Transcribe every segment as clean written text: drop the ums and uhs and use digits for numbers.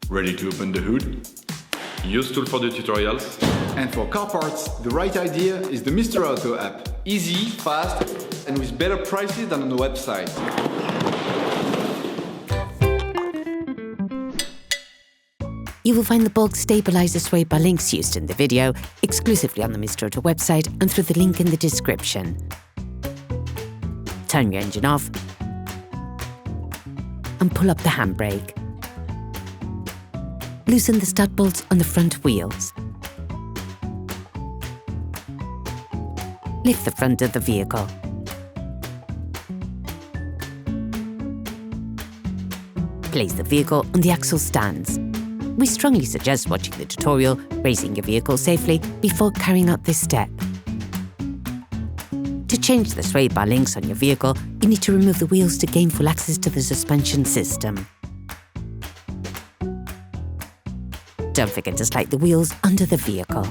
Ready to open the hood? Usetool for the tutorials. And for car parts, the right idea is the Mr. Auto app. Easy, fast, and with better prices than on the website. You will find the bulk stabilizer sway bar links used in the video exclusively on the Mr. Auto website and through the link in the description. Turn your engine off and pull up the handbrake. Loosen the stud bolts on the front wheels. Lift the front of the vehicle. Place the vehicle on the axle stands. We strongly suggest watching the tutorial, raising your vehicle safely before carrying out this step. To change the sway bar links on your vehicle, you need to remove the wheels to gain full access to the suspension system. Don't forget to slide the wheels under the vehicle.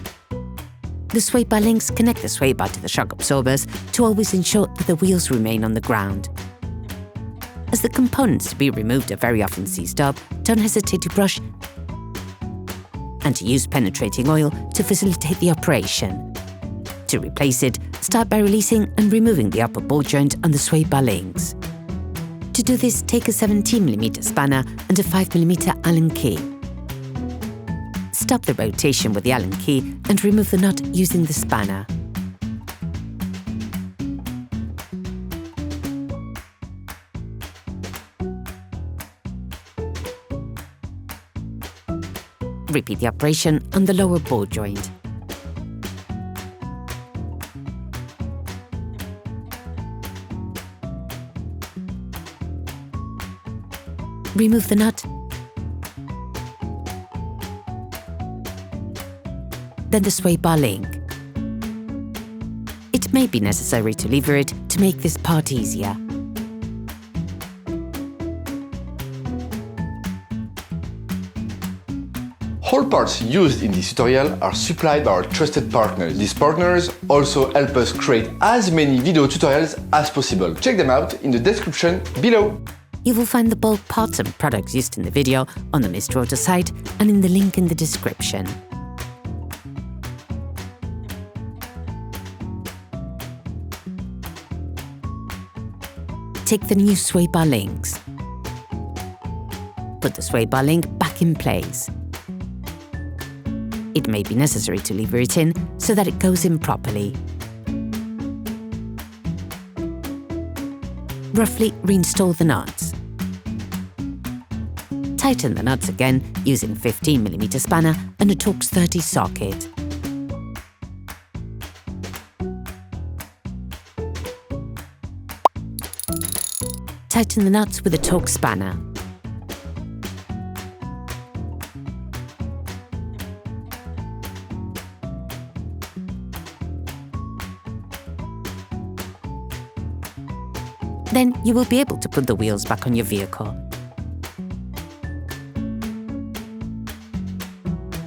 The sway bar links connect the sway bar to the shock absorbers to always ensure that the wheels remain on the ground. As the components to be removed are very often seized up, don't hesitate to brush and to use penetrating oil to facilitate the operation. To replace it, start by releasing and removing the upper ball joint on the sway bar links. To do this, take a 17mm spanner and a 5mm Allen key. Stop the rotation with the Allen key and remove the nut using the spanner. Repeat the operation on the lower ball joint. Remove the nut, then the sway bar link. It may be necessary to lever it to make this part easier. All parts used in this tutorial are supplied by our trusted partners. These partners also help us create as many video tutorials as possible. Check them out in the description below. You will find the bulk parts and products used in the video on the Mr. Auto site and in the link in the description. Take the new sway bar links. Put the sway bar link back in place. It may be necessary to lever it in so that it goes in properly. Roughly reinstall the nuts. Tighten the nuts again using 15mm spanner and a Torx T30 socket. Tighten the nuts with a Torx spanner. Then you will be able to put the wheels back on your vehicle.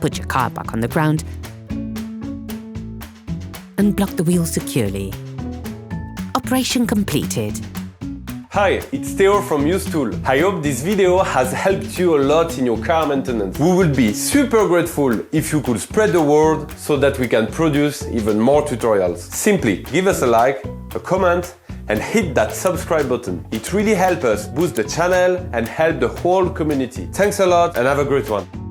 Put your car back on the ground and block the wheels securely. Operation completed. Hi, it's Theo from Usetool. I hope this video has helped you a lot in your car maintenance. We would be super grateful if you could spread the word so that we can produce even more tutorials. Simply give us a like, a comment, and hit that subscribe button. It really helps us boost the channel and help the whole community. Thanks a lot and have a great one.